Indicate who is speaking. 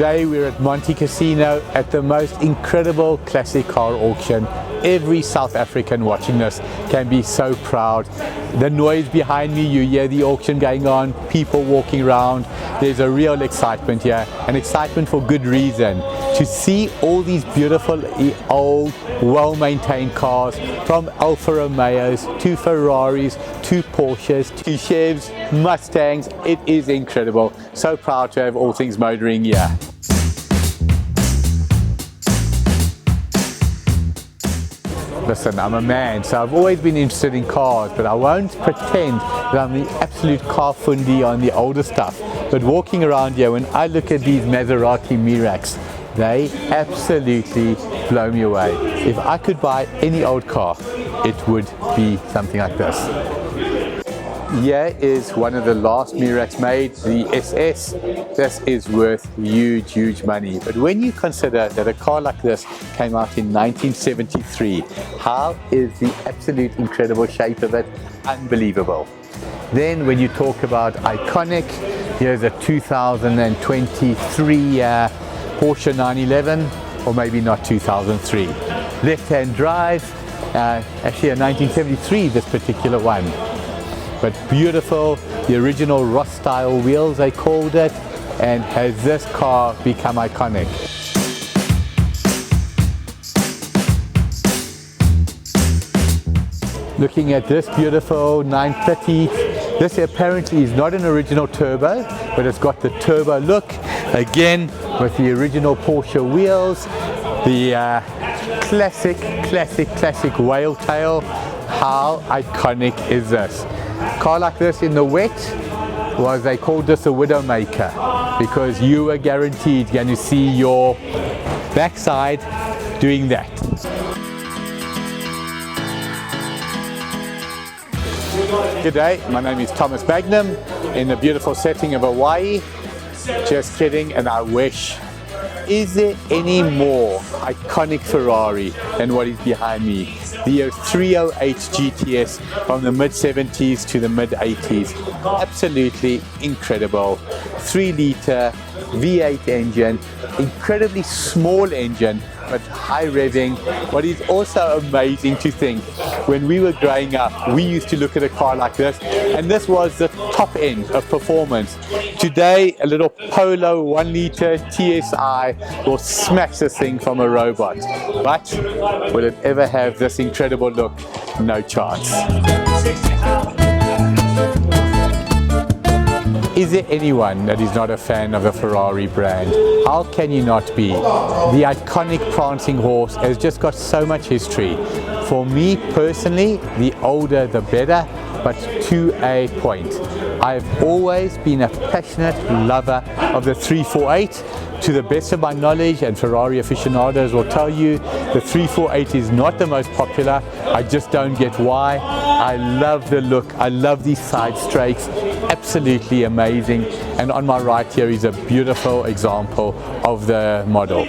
Speaker 1: Today we're at Montecasino at the most incredible classic car auction. Every South African watching this can be so proud. The noise behind me, you hear the auction going on, people walking around. There's a real excitement here, an excitement for good reason. To see all these beautiful old, well-maintained cars, from Alfa Romeos to Ferraris to Porsches to Chevs, Mustangs, it is incredible. So proud to have all things motoring here. Listen, I'm a man, so I've always been interested in cars, but I won't pretend that I'm the absolute car fundi on the older stuff. But walking around here, when I look at these Maserati Meraks, they absolutely blow me away. If I could buy any old car, it would be something like this. Here is one of the last Meraks made, the SS. This is worth huge, huge money. But when you consider that a car like this came out in 1973, how is the absolute incredible shape of it unbelievable? Then when you talk about iconic, here's a 2023 Porsche 911, or maybe not 2003. Left-hand drive, actually a 1973, this particular one. But beautiful, the original Ross style wheels they called it, and has this car become iconic? Looking at this beautiful 930, this apparently is not an original turbo, but it's got the turbo look, again with the original Porsche wheels, the classic whale tail. How iconic is this? Car like this in the wet they called this a widowmaker, because you were guaranteed going to see your backside doing that. Good day, my name is Thomas Magnum in the beautiful setting of Hawaii. Just kidding, and I wish. Is there any more iconic Ferrari than what is behind me? The 308 GTS from the mid-70s to the mid-80s. Absolutely incredible. 3-liter V8 engine, incredibly small engine, but high revving. What is also amazing to think, when we were growing up, we used to look at a car like this, and this was the top end of performance. Today, a little Polo 1-liter TSI will smash this thing from a robot. But will it ever have this incredible look? No chance. Is there anyone that is not a fan of the Ferrari brand? How can you not be? The iconic prancing horse has just got so much history. For me personally, the older the better, but to a point. I've always been a passionate lover of the 348. To the best of my knowledge, and Ferrari aficionados will tell you, the 348 is not the most popular. I just don't get why. I love the look, I love these side strakes, absolutely amazing. And on my right here is a beautiful example of the model.